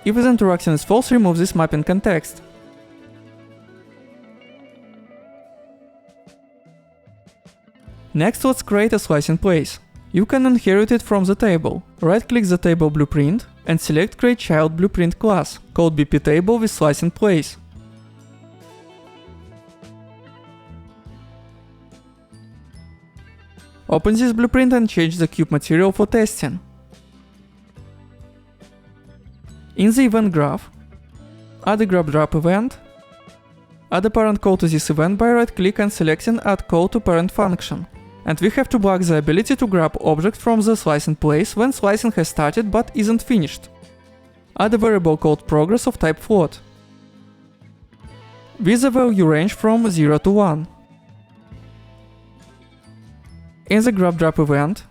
If this interaction is false, remove this mapping context. Next, let's create a slice in place. You can inherit it from the table. Right-click the table blueprint and select Create Child Blueprint class, called BP table with slice in place. Open this blueprint and change the cube material for testing. In the event graph, add a grab-drop event. Add a parent call to this event by right-click and selecting Add call to parent function. And we have to block the ability to grab object from the slice in place when slicing has started but isn't finished. Add a variable called progress of type float, with a value range from 0 to 1. In the grab-drop event,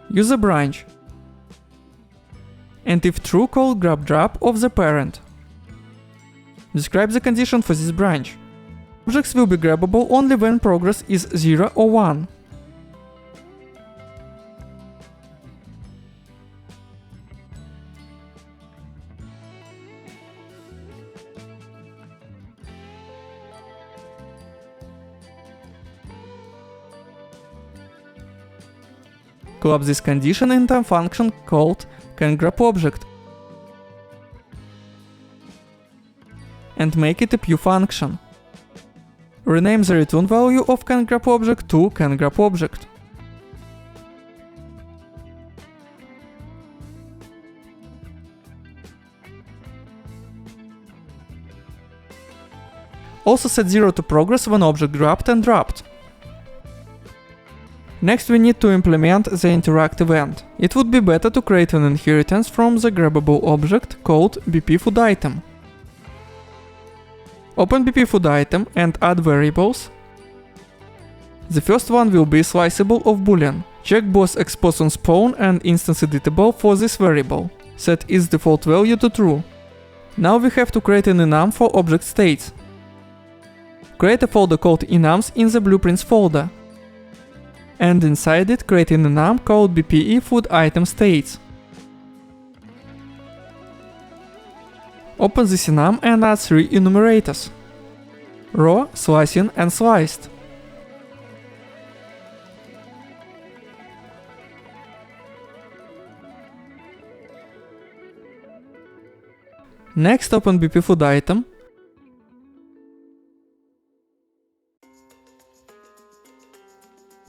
use a branch, and if true, call grab-drop of the parent. Describe the condition for this branch. Objects will be grabbable only when progress is 0 or 1. Club this condition into a function called canGrabObject and make it a Pu function. Rename the return value of canGrabObject to canGrabObject. Also set 0 to progress when object grabbed and dropped. Next, we need to implement the interact event. It would be better to create an inheritance from the grabbable object called BP.5. Open BP.5 and add variables. The first one will be sliceable of boolean. Check both expose on spawn and instance editable for this variable. Set its default value to true. Now we have to create an enum for object states. Create a folder called enums in the blueprints folder. And inside it create an enum called BP.IFoodItemStates. Open this enum and add 3 enumerators: raw, slicing and sliced. Next, open BP.FoodItem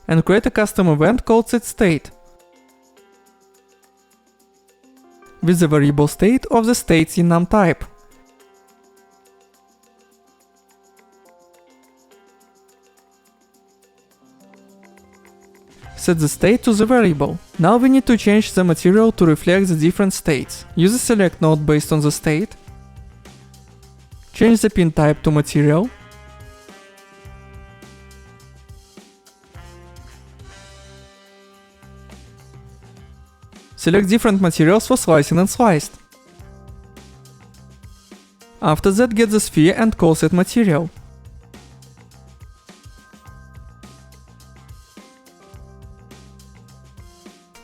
and create a custom event called setState with the variable state of the states enum type. Set the state to the variable. Now we need to change the material to reflect the different states. Use a select node based on the state. Change the pin type to material. Select different materials for slicing and sliced. After that, get the sphere and call setMaterial.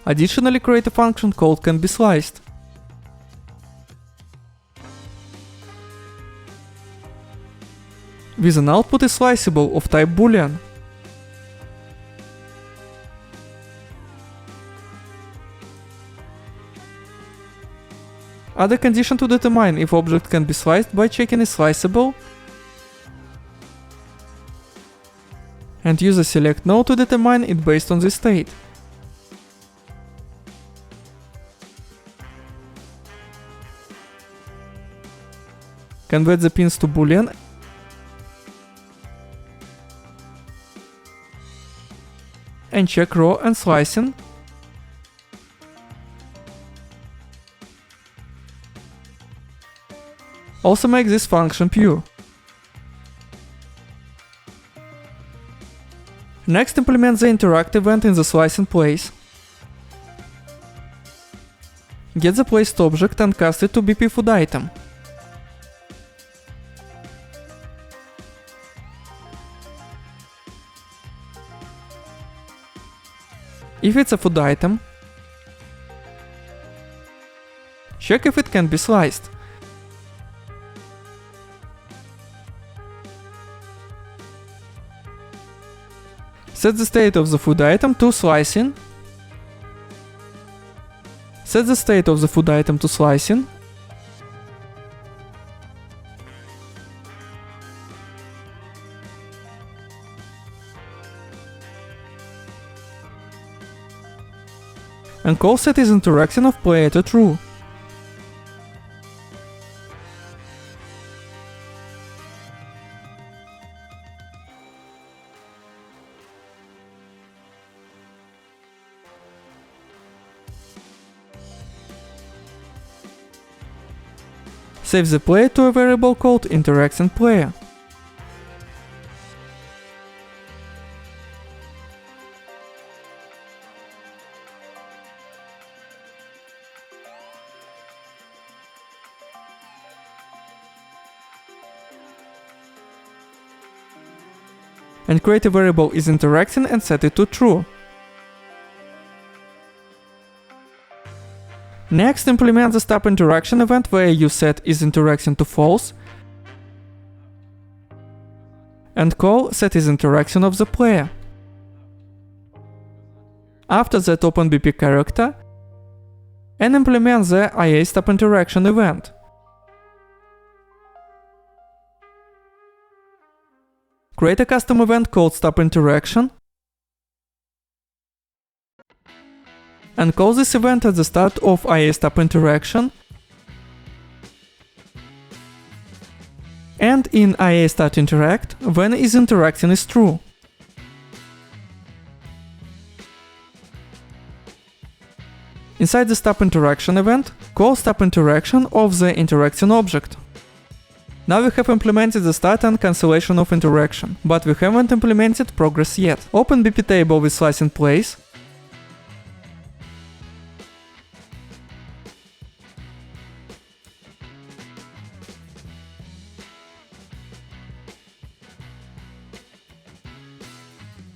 Additionally, create a function called canBeSliced. With an output is sliceable of type boolean. Add a condition to determine if object can be sliced by checking is sliceable, and use a select node to determine it based on this state. Convert the pins to boolean and check raw and slicing. Also make this function pure. Next, implement the interact event in the slicing place. Get the placed object and cast it to BP.FoodItem. If it's a food item, Check if it can be sliced. Set the state of the food item to slicing. Set the state of the food item to slicing. And call set is interaction of player to true. Save the player to a variable called interaction player. And create a variable is interaction and set it to true. Next, implement the stop interaction event where you set is interaction to false and call set is interaction of the player. After that, open BP character and implement the IA stop interaction event. Create a custom event called stop interaction and call this event at the start of IA stop interaction and in IA start interact when is interaction is true. Inside the stop interaction event, call stop interaction of the interaction object. Now we have implemented the start and cancellation of interaction, but we haven't implemented progress yet. Open BP table with slice in place